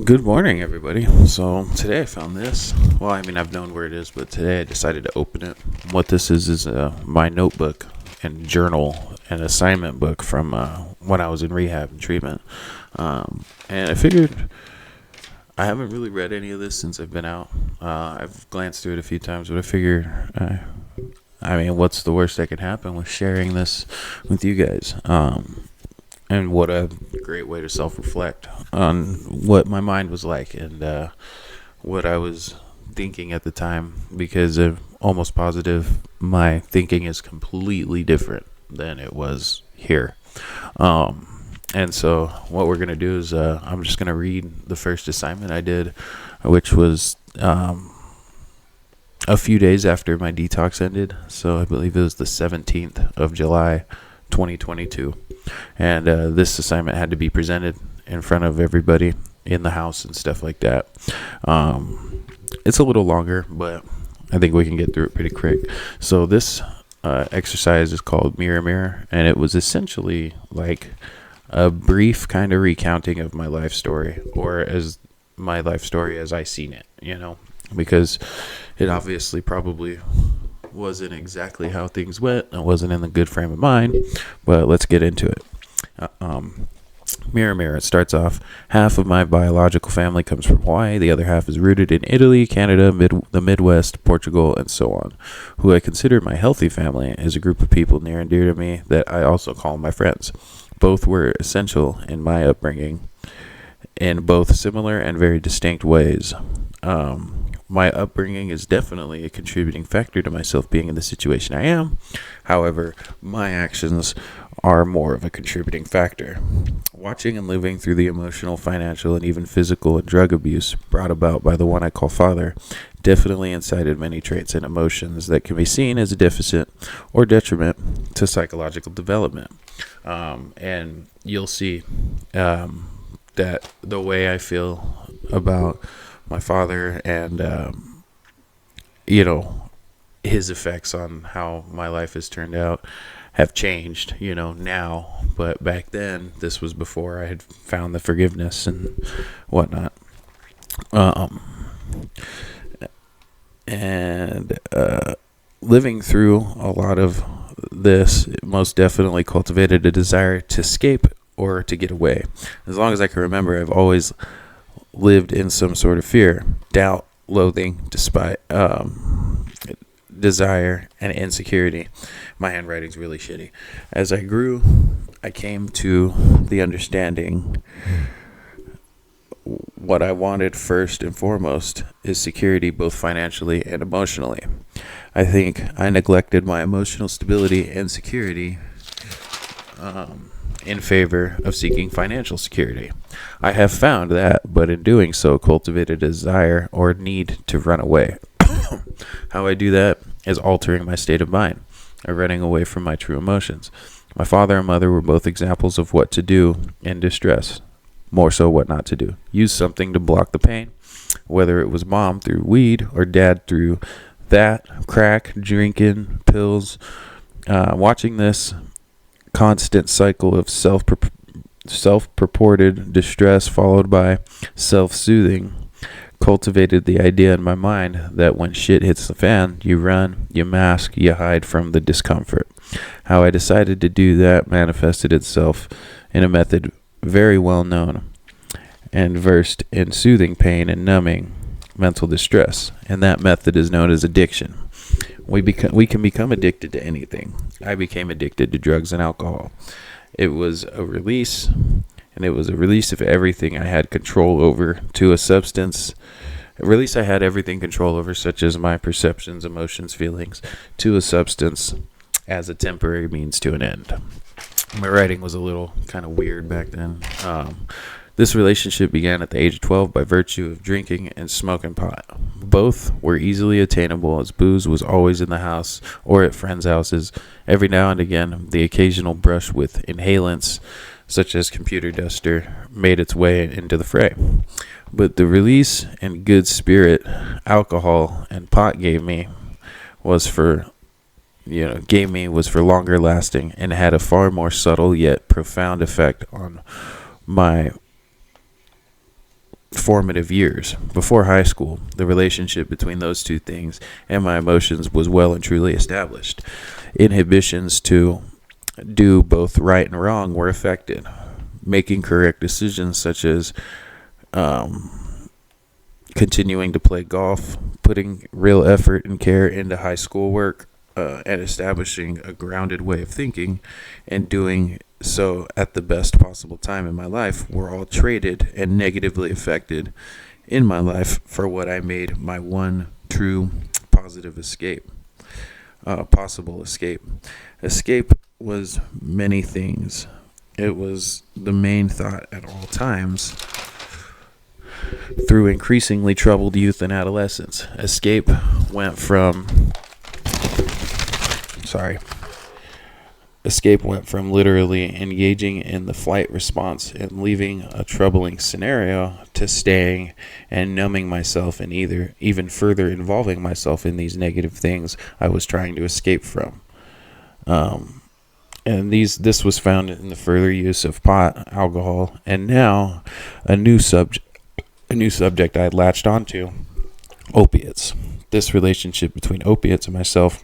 Good morning, everybody. So today I found this. Well, I mean, I've known where it is, but today I decided to open it. What this is my notebook and journal and assignment book from when I was in rehab and treatment. And I figured I haven't really read any of this since I've been out. I've glanced through it a few times, but I figure, I mean, what's the worst that could happen with sharing this with you guys? And what a great way to self-reflect on what my mind was like and what I was thinking at the time, because I'm almost positive my thinking is completely different than it was here. And so what we're going to do is I'm just going to read the first assignment I did, which was a few days after my detox ended. So I believe it was the 17th of July, 2022. And this assignment had to be presented in front of everybody in the house and stuff like that. It's a little longer, but I think we can get through it pretty quick. So this exercise is called Mirror Mirror, and it was essentially like a brief kind of recounting of my life story, or as my life story as I seen it, because it obviously probably wasn't exactly how things went. I wasn't in a good frame of mind, but let's get into it. Mirror, mirror. It starts off, half of my biological family comes from Hawaii. The other half is rooted in Italy, Canada, the Midwest, Portugal, and so on. Who I consider my healthy family is a group of people near and dear to me that I also call my friends. Both were essential in my upbringing in both similar and very distinct ways. My upbringing is definitely a contributing factor to myself being in the situation I am. However, my actions are more of a contributing factor. Watching and living through the emotional, financial, and even physical and drug abuse brought about by the one I call father definitely incited many traits and emotions that can be seen as a deficit or detriment to psychological development. And you'll see that the way I feel about my father and his effects on how my life has turned out have changed now, but back then this was before I had found the forgiveness and whatnot. And living through a lot of this, it most definitely cultivated a desire to escape or to get away. As long as I can remember, I've always lived in some sort of fear, doubt, loathing, despite desire, and insecurity. My handwriting's really shitty. As I grew, I came to the understanding what I wanted first and foremost is security, both financially and emotionally. I think I neglected my emotional stability and security in favor of seeking financial security. I have found that, but in doing so, cultivated a desire or need to run away. How I do that is altering my state of mind, or running away from my true emotions. My father and mother were both examples of what to do in distress, more so what not to do. Use something to block the pain, whether it was mom through weed or dad through that, crack, drinking, pills. Watching this constant cycle of self-purported distress followed by self-soothing cultivated the idea in my mind that when shit hits the fan, you run, you mask, you hide from the discomfort. How I decided to do that manifested itself in a method very well known and versed in soothing pain and numbing mental distress, and that method is known as addiction. We can become addicted to anything. I became addicted to drugs and alcohol. It was a release, and it was a release of everything I had control over to a substance. A release I had everything control over, such as my perceptions, emotions, feelings, to a substance as a temporary means to an end. My writing was a little kind of weird back then. This relationship began at the age of 12 by virtue of drinking and smoking pot. Both were easily attainable as booze was always in the house or at friends' houses. Every now and again, the occasional brush with inhalants, such as computer duster, made its way into the fray. But the release and good spirit alcohol and pot gave me was for longer lasting and had a far more subtle yet profound effect on my formative years. Before high school, the relationship between those two things and my emotions was well and truly established. Inhibitions to do both right and wrong were affected. Making correct decisions such as continuing to play golf, putting real effort and care into high school work, and establishing a grounded way of thinking and doing so at the best possible time in my life were all traded and negatively affected in my life for what I made my one true positive escape. Possible escape. Escape was many things. It was the main thought at all times through increasingly troubled youth and adolescence. Escape went from literally engaging in the flight response and leaving a troubling scenario to staying and numbing myself and even further involving myself in these negative things I was trying to escape from. And this was found in the further use of pot, alcohol, and now a new subject I had latched onto, opiates. This relationship between opiates and myself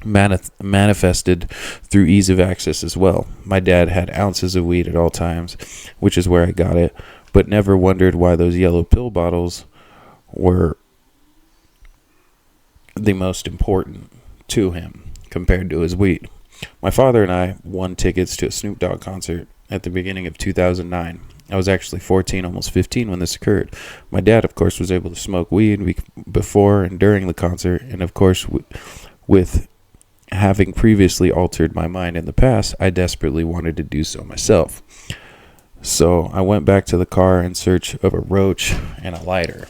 manifested through ease of access as well. My dad had ounces of weed at all times, which is where I got it, but never wondered why those yellow pill bottles were the most important to him compared to his weed. My father and I won tickets to a Snoop Dogg concert at the beginning of 2009. I was actually 14, almost 15 when this occurred. My dad, of course, was able to smoke weed before and during the concert, and of course, with having previously altered my mind in the past, I desperately wanted to do so myself. So I went back to the car in search of a roach and a lighter,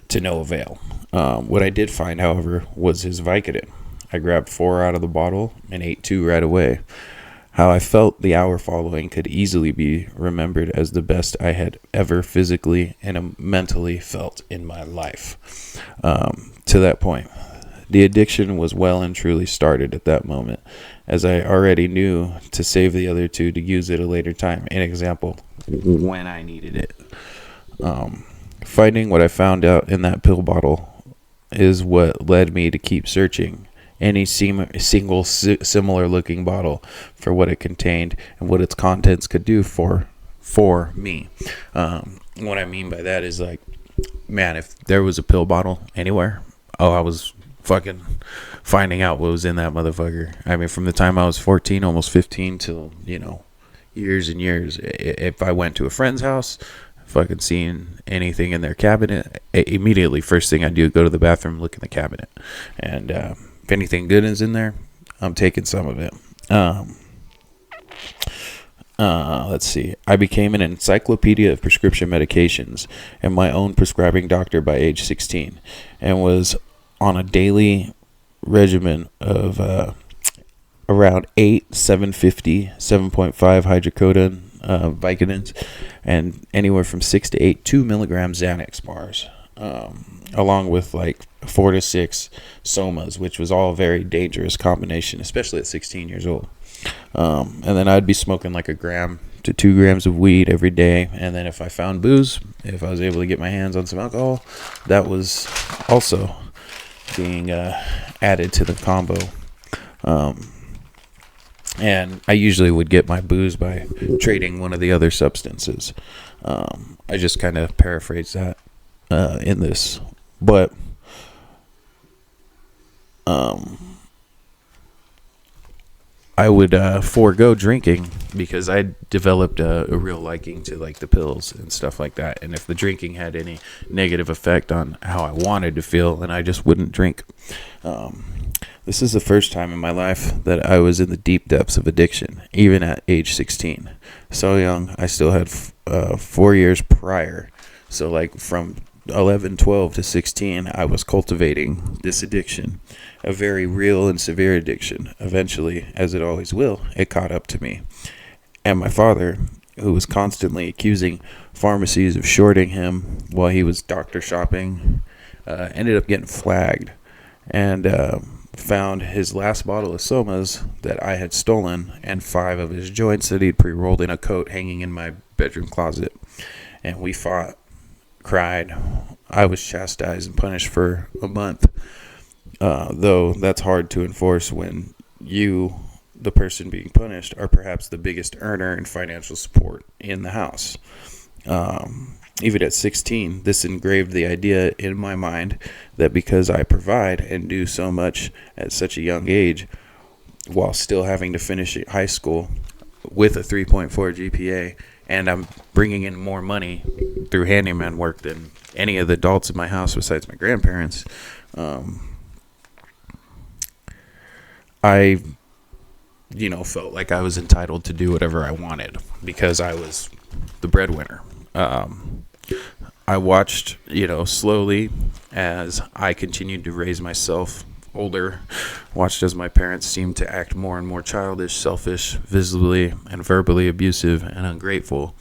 to no avail. What I did find, however, was his Vicodin. I grabbed 4 out of the bottle and ate 2 right away. How I felt the hour following could easily be remembered as the best I had ever physically and mentally felt in my life. To that point, the addiction was well and truly started at that moment, as I already knew to save the other 2 to use at a later time. An example, when I needed it. Finding what I found out in that pill bottle is what led me to keep searching any single similar looking bottle for what it contained and what its contents could do for me. What I mean by that is, like, man, if there was a pill bottle anywhere, I was fucking finding out what was in that motherfucker. I mean, from the time I was 14, almost 15, till, years and years. If I went to a friend's house, fucking seeing anything in their cabinet, immediately first thing I do, go to the bathroom, look in the cabinet, and if anything good is in there, I'm taking some of it. Let's see. I became an encyclopedia of prescription medications and my own prescribing doctor by age 16, and was on a daily regimen of around 8 750 7.5 hydrocodone Vicodins, and anywhere from 6 to 8 2 milligram Xanax bars, along with like 4 to 6 somas, which was all a very dangerous combination, especially at 16 years old. And then I'd be smoking like 1 gram to 2 grams of weed every day. And then if I found booze, if I was able to get my hands on some alcohol, that was also being added to the combo. And I usually would get my booze by trading one of the other substances. I just kind of paraphrase that in this. But I would forego drinking because I developed a real liking to like the pills and stuff like that. And if the drinking had any negative effect on how I wanted to feel, then I just wouldn't drink. This is the first time in my life that I was in the deep depths of addiction, even at age 16. So young, I still had 4 years prior. So like from 11, 12 to 16, I was cultivating this addiction, a very real and severe addiction. Eventually, as it always will, it caught up to me. And my father, who was constantly accusing pharmacies of shorting him while he was doctor shopping, ended up getting flagged and found his last bottle of somas that I had stolen and 5 of his joints that he'd pre-rolled in a coat hanging in my bedroom closet. and we fought, cried. I was chastised and punished for a month, though that's hard to enforce when you, the person being punished, are perhaps the biggest earner in financial support in the house. Even at 16, this engraved the idea in my mind that because I provide and do so much at such a young age, while still having to finish high school with a 3.4 GPA, and I'm bringing in more money through handyman work than any of the adults in my house besides my grandparents, I felt like I was entitled to do whatever I wanted because I was the breadwinner. I watched, slowly as I continued to raise myself older, watched as my parents seemed to act more and more childish, selfish, visibly and verbally abusive and ungrateful,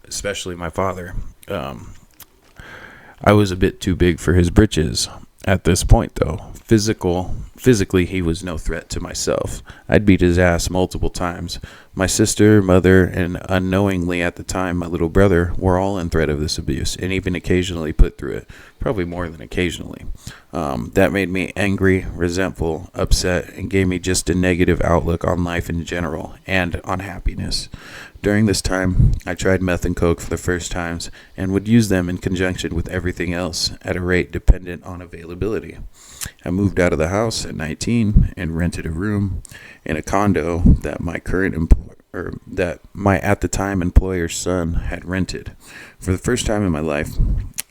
especially my father. I was a bit too big for his britches at this point, though. Physically, he was no threat to myself. I'd beat his ass multiple times. My sister, mother, and unknowingly at the time, my little brother were all in threat of this abuse and even occasionally put through it. Probably more than occasionally. That made me angry, resentful, upset, and gave me just a negative outlook on life in general and on happiness. During this time, I tried meth and coke for the first times and would use them in conjunction with everything else at a rate dependent on availability. I moved out of the house at 19 and rented a room in a condo that my at the time employer's son had rented. For the first time in my life,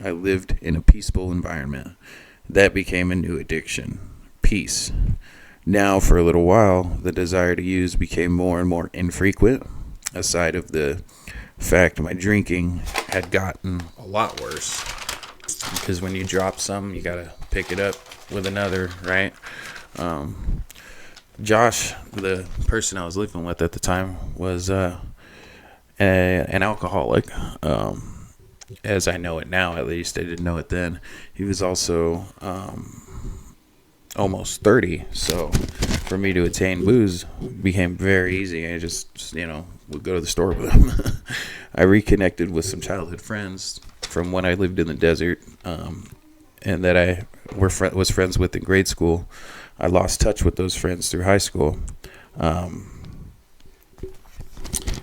I lived in a peaceful environment. That became a new addiction. Peace. Now, for a little while, the desire to use became more and more infrequent, aside of the fact my drinking had gotten a lot worse. Because when you drop some, you gotta pick it up with another, right? Josh, the person I was living with at the time, was an alcoholic. As I know it now, at least. I didn't know it then. He was also almost 30, so for me to attain booze became very easy. I just would go to the store with him. I reconnected with some childhood friends from when I lived in the desert, and that I was friends with in grade school. I lost touch with those friends through high school.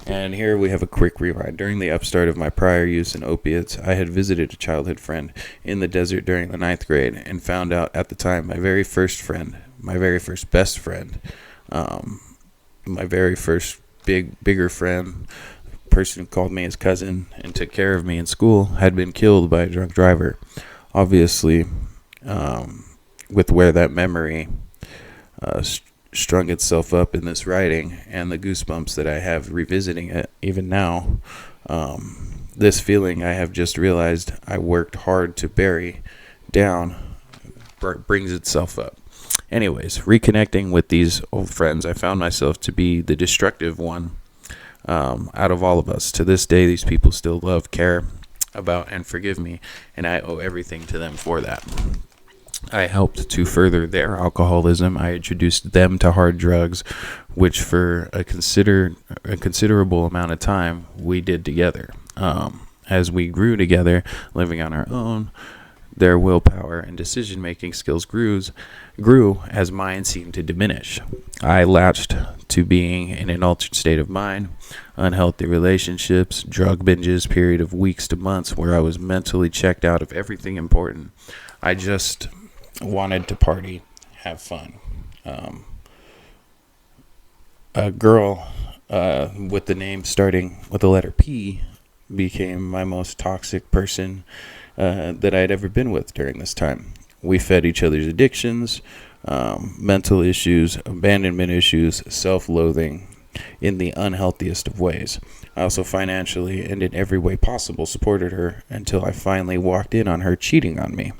And here we have a quick rewind. During the upstart of my prior use in opiates, I had visited a childhood friend in the desert during the 9th grade and found out at the time my very first best friend, my very first bigger friend, person who called me his cousin and took care of me in school, had been killed by a drunk driver. Obviously, with where that memory strung itself up in this writing and the goosebumps that I have revisiting it even now, this feeling I have just realized I worked hard to bury down brings itself up. Anyways, reconnecting with these old friends, I found myself to be the destructive one out of all of us. To this day, these people still love, care about, and forgive me, and I owe everything to them for that. I helped to further their alcoholism. I introduced them to hard drugs, which for a considerable amount of time we did together. As we grew together, living on our own, their willpower and decision-making skills grew as mine seemed to diminish. I latched to being in an altered state of mind, unhealthy relationships, drug binges, period of weeks to months where I was mentally checked out of everything important. I just wanted to party, have fun. A girl with the name starting with the letter P became my most toxic person that I'd ever been with during this time. We fed each other's addictions, mental issues, abandonment issues, self-loathing in the unhealthiest of ways. I also financially and in every way possible supported her until I finally walked in on her cheating on me.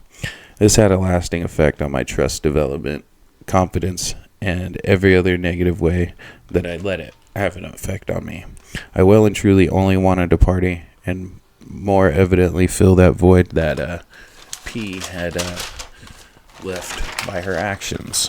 This had a lasting effect on my trust development, confidence, and every other negative way that I let it have an effect on me. I well and truly only wanted to party and more evidently fill that void that P had left by her actions.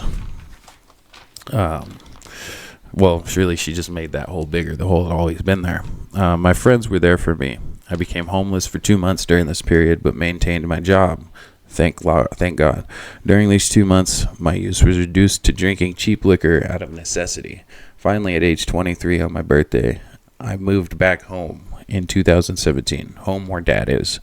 Well, surely she just made that hole bigger. The hole had always been there. My friends were there for me. I became homeless for 2 months during this period, but maintained my job. Thank God. During these 2 months, my use was reduced to drinking cheap liquor out of necessity. Finally, at age 23 on my birthday, I moved back home in 2017, home where dad is,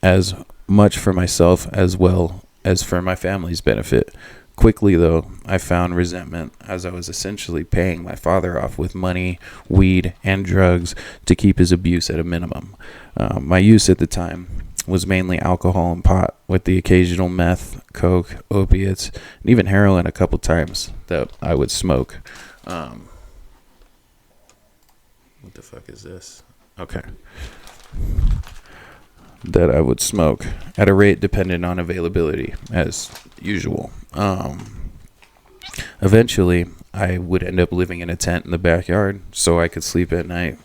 as much for myself as well as for my family's benefit. Quickly, though, I found resentment as I was essentially paying my father off with money, weed, and drugs to keep his abuse at a minimum. My use at the time was mainly alcohol and pot, with the occasional meth, coke, opiates, and even heroin a couple times that I would smoke. What the fuck is this? Okay. That I would smoke at a rate dependent on availability, as usual. Eventually, I would end up living in a tent in the backyard so I could sleep at night,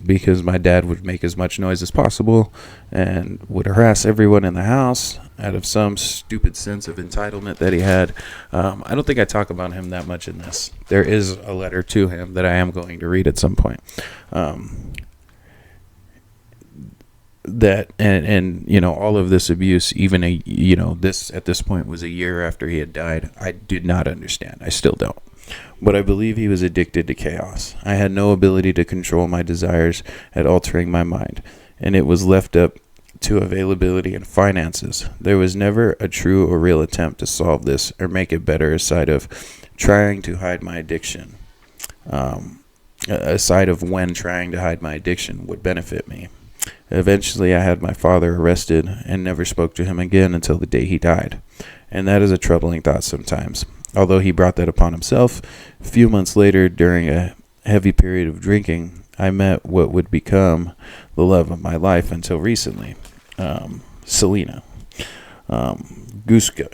because my dad would make as much noise as possible and would harass everyone in the house out of some stupid sense of entitlement that he had. I don't think I talk about him that much in this. There is a letter to him that I am going to read at some point. That and you know, all of this abuse, even this at this point was a year after he had died, I did not understand. I still don't. But I believe he was addicted to chaos. I had no ability to control my desires at altering my mind, and it was left up to availability and finances. There was never a true or real attempt to solve this or make it better, aside of trying to hide my addiction. Aside of when trying to hide my addiction would benefit me. Eventually, I had my father arrested and never spoke to him again until the day he died. And that is a troubling thought sometimes. Although he brought that upon himself, a few months later, during a heavy period of drinking, I met what would become the love of my life until recently, Selena. I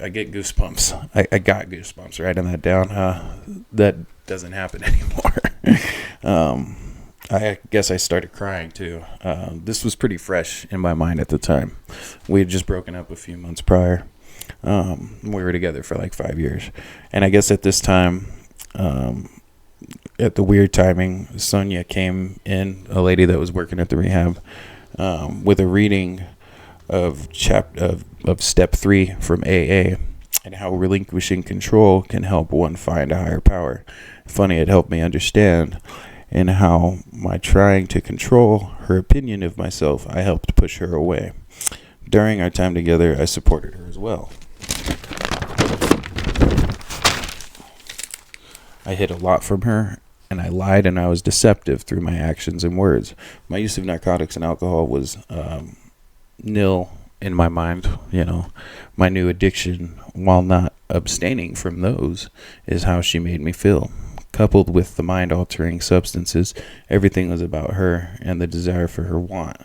get goosebumps. I got goosebumps writing that down. That doesn't happen anymore. I guess I started crying too. This was pretty fresh in my mind at the time. We had just broken up a few months prior. We were together for like 5 years. And I guess at this time, at the weird timing, Sonia came in, a lady that was working at the rehab, with a reading of step 3 from AA, and how relinquishing control can help one find a higher power. Funny, it helped me understand, and how my trying to control her opinion of myself, I helped push her away. During our time together, I supported her as well. I hid a lot from her, and I lied, and I was deceptive through my actions and words. My use of narcotics and alcohol was nil in my mind. My new addiction, while not abstaining from those, is how she made me feel. Coupled with the mind-altering substances, everything was about her and the desire for her want.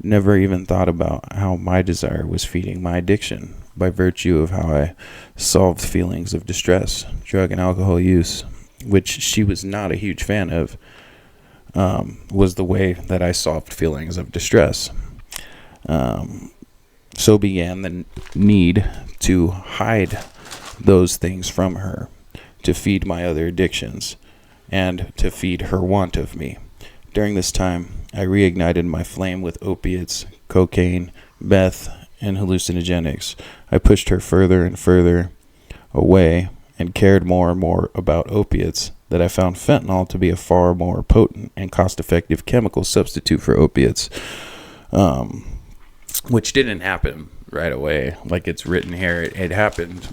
Never even thought about how my desire was feeding my addiction by virtue of how I solved feelings of distress, drug and alcohol use, which she was not a huge fan of, was the way that I solved feelings of distress. So began the need to hide those things from her, to feed my other addictions, and to feed her want of me. During this time, I reignited my flame with opiates, cocaine, meth, and hallucinogenics. I pushed her further and further away and cared more and more about opiates, that I found fentanyl to be a far more potent and cost-effective chemical substitute for opiates, which didn't happen right away. Like it's written here, it happened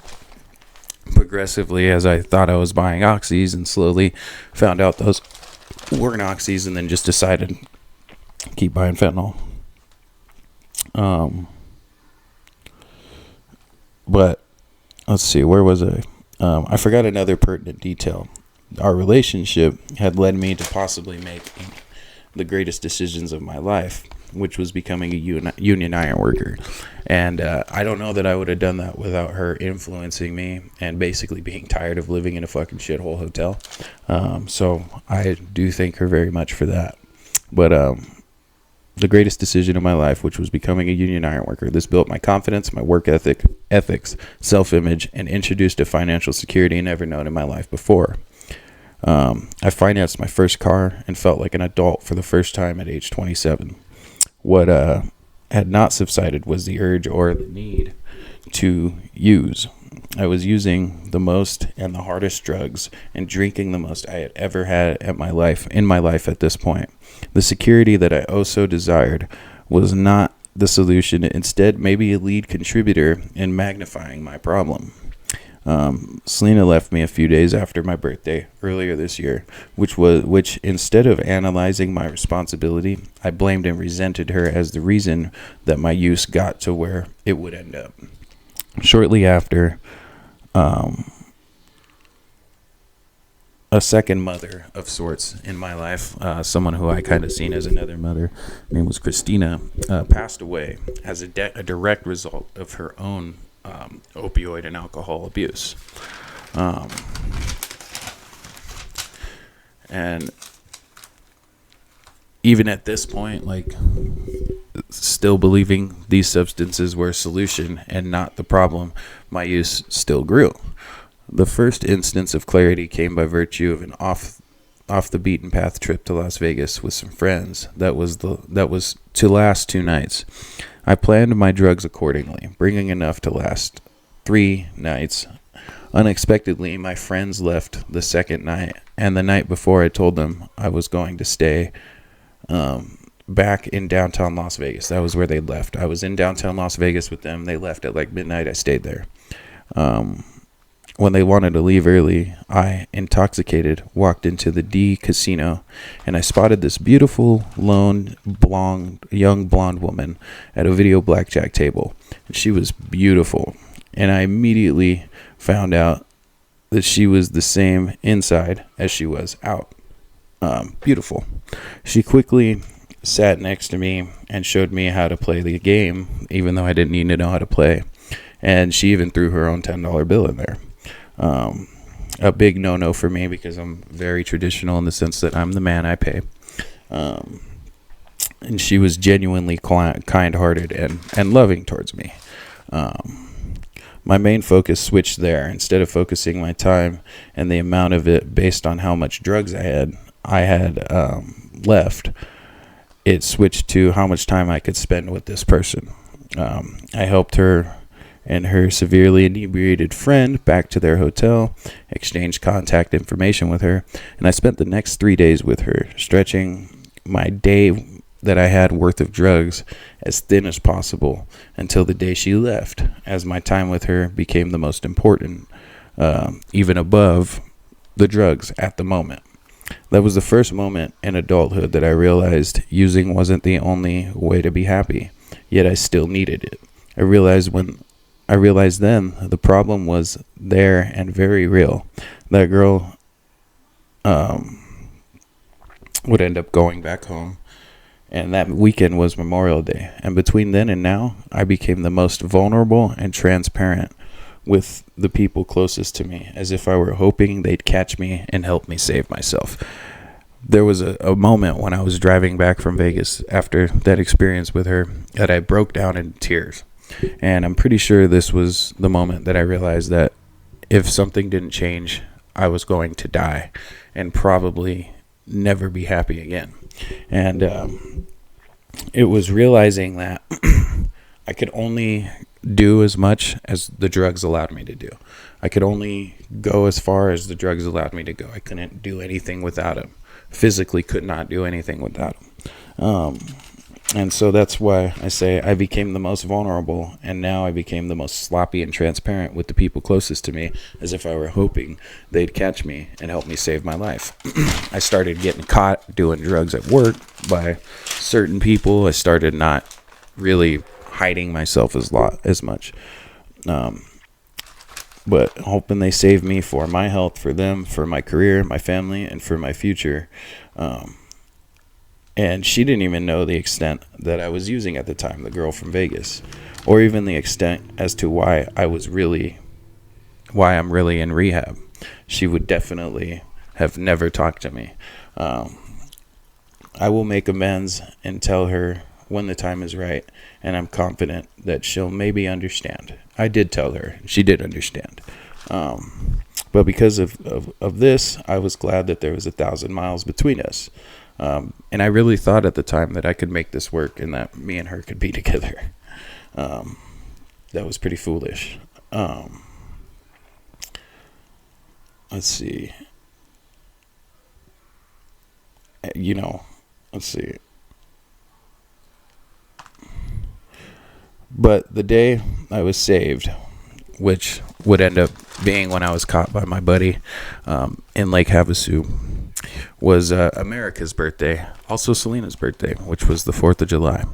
progressively as I thought I was buying oxys, and slowly found out those weren't oxys, and then just decided keep buying fentanyl. But let's see, where was I? I forgot another pertinent detail. Our relationship had led me to possibly make the greatest decisions of my life, which was becoming a union iron worker. And I don't know that I would have done that without her influencing me and basically being tired of living in a fucking shithole hotel. So I do thank her very much for that. But the greatest decision of my life, which was becoming a union iron worker, this built my confidence, my work ethics, self-image, and introduced a financial security never known in my life before. I financed my first car and felt like an adult for the first time at age 27. What had not subsided was the urge or the need to use. I was using the most and the hardest drugs and drinking the most I had ever had in my life at this point. The security that I oh so desired was not the solution, instead maybe a lead contributor in magnifying my problem. Selena left me a few days after my birthday earlier this year, which instead of analyzing my responsibility, I blamed and resented her as the reason that my use got to where it would end up. Shortly after, a second mother of sorts in my life, someone who I kind of seen as another mother, her name was Christina, passed away as a direct result of her own opioid and alcohol abuse. And even at this point, like, still believing these substances were a solution and not the problem, my use still grew. The first instance of clarity came by virtue of an off the beaten path trip to Las Vegas with some friends that was to last 2 nights. I planned my drugs accordingly, bringing enough to last 3 nights. Unexpectedly, my friends left the second night, and the night before I told them I was going to stay back in downtown Las Vegas. That was where they left. I was in downtown Las Vegas with them. They left at like midnight. I stayed there. When they wanted to leave early, I, intoxicated, walked into the D casino, and I spotted this beautiful, lone, young blonde woman at a video blackjack table. She was beautiful, and I immediately found out that she was the same inside as she was out. Beautiful. She quickly sat next to me and showed me how to play the game, even though I didn't need to know how to play. And she even threw her own $10 bill in there. A big no-no for me because I'm very traditional in the sense that I'm the man, I pay. And she was genuinely kind-hearted and loving towards me. My main focus switched there. Instead of focusing my time and the amount of it based on how much drugs I had left, it switched to how much time I could spend with this person. I helped her and her severely inebriated friend back to their hotel, exchanged contact information with her, and I spent the next 3 days with her, stretching my day that I had worth of drugs as thin as possible until the day she left, as my time with her became the most important, even above the drugs at the moment. That was the first moment in adulthood that I realized using wasn't the only way to be happy, yet I still needed it. I realized then the problem was there and very real. That girl would end up going back home, and that weekend was Memorial Day. And between then and now, I became the most vulnerable and transparent with the people closest to me, as if I were hoping they'd catch me and help me save myself. There was a moment when I was driving back from Vegas after that experience with her that I broke down in tears. And I'm pretty sure this was the moment that I realized that if something didn't change, I was going to die and probably never be happy again. And it was realizing that I could only do as much as the drugs allowed me to do. I could only go as far as the drugs allowed me to go. I couldn't do anything without them. Physically could not do anything without them. And so that's why I say I became the most vulnerable, and now I became the most sloppy and transparent with the people closest to me, as if I were hoping they'd catch me and help me save my life. I started getting caught doing drugs at work by certain people. I started not really hiding myself as much, but hoping they save me for my health, for them, for my career, my family, and for my future. And she didn't even know the extent that I was using at the time, the girl from Vegas, or even the extent as to why I'm really in rehab. She would definitely have never talked to me. I will make amends and tell her when the time is right, and I'm confident that she'll maybe understand. I did tell her. She did understand. But because of this, I was glad that there was 1,000 miles between us. And I really thought at the time that I could make this work and that me and her could be together. That was pretty foolish. Let's see. Let's see. But the day I was saved, which would end up being when I was caught by my buddy in Lake Havasu, was America's birthday, also Selena's birthday, which was the 4th of July.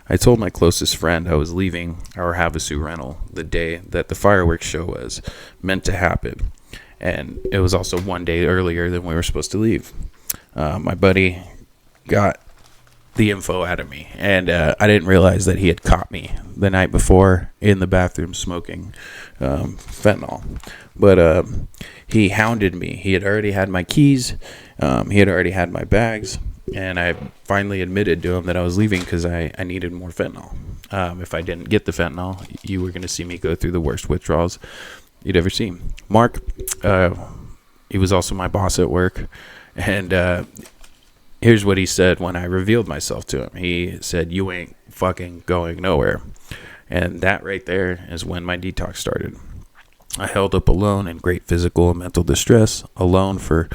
I told my closest friend I was leaving our Havasu rental the day that the fireworks show was meant to happen. And it was also one day earlier than we were supposed to leave. My buddy got the info out of me, and I didn't realize that he had caught me the night before in the bathroom smoking fentanyl. But he hounded me. He had already had my keys. He had already had my bags, and I finally admitted to him that I was leaving because I needed more fentanyl. If I didn't get the fentanyl, you were going to see me go through the worst withdrawals you'd ever seen. Mark, he was also my boss at work, and here's what he said when I revealed myself to him. He said, "You ain't fucking going nowhere." And that right there is when my detox started. I held up alone in great physical and mental distress, alone for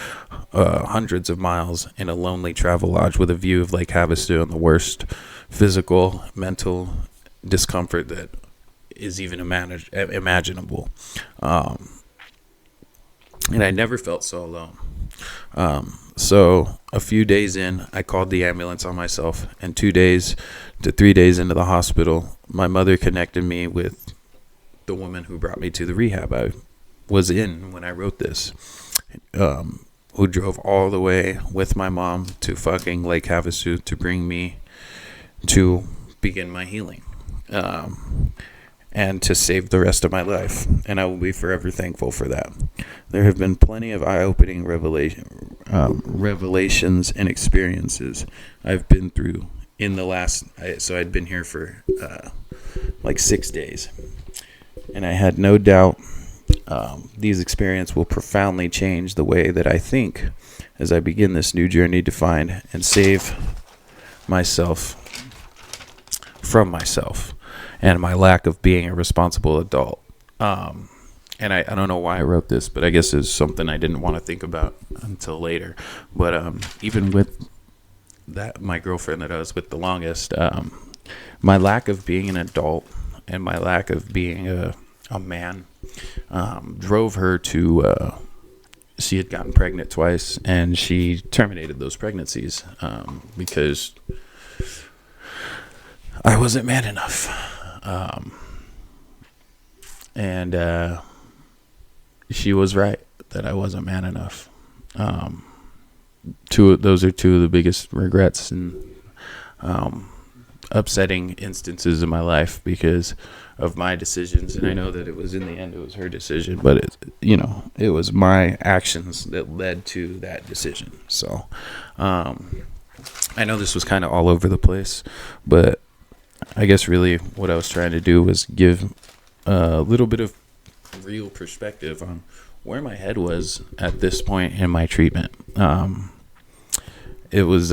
hundreds of miles in a lonely travel lodge with a view of Lake Havasu and the worst physical, mental discomfort that is even imaginable. And I never felt so alone. So a few days in, I called the ambulance on myself, and 2 days to 3 days into the hospital, my mother connected me with the woman who brought me to the rehab I was in when I wrote this, who drove all the way with my mom to fucking Lake Havasu to bring me to begin my healing, and to save the rest of my life. And I will be forever thankful for that. There have been plenty of eye-opening revelations and experiences I've been through in the last, so I'd been here for like 6 days. And I had no doubt these experiences will profoundly change the way that I think as I begin this new journey to find and save myself from myself and my lack of being a responsible adult. And I don't know why I wrote this, but I guess it's something I didn't want to think about until later. But even with that, my girlfriend that I was with the longest, my lack of being an adult and my lack of being a man drove her to, she had gotten pregnant twice, and she terminated those pregnancies because I wasn't man enough. And she was right that I wasn't man enough. Those are two of the biggest regrets and upsetting instances in my life because of my decisions. And I know that it was, in the end, it was her decision, but it was my actions that led to that decision. So I know this was kind of all over the place, but I guess really what I was trying to do was give a little bit of real perspective on where my head was at this point in my treatment. It was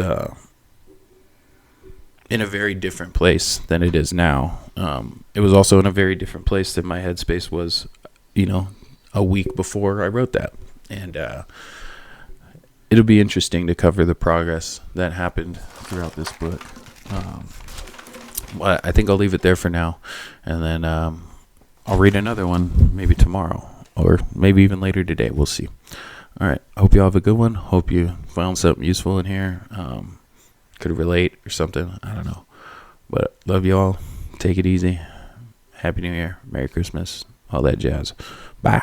in a very different place than it is now. It was also in a very different place than my headspace was, a week before I wrote that. And it'll be interesting to cover the progress that happened throughout this book. I think I'll leave it there for now, and then I'll read another one maybe tomorrow or maybe even later today. We'll see. All right. I hope you all have a good one. Hope you found something useful in here. Could relate or something. I don't know. But love you all. Take it easy. Happy New Year. Merry Christmas. All that jazz. Bye.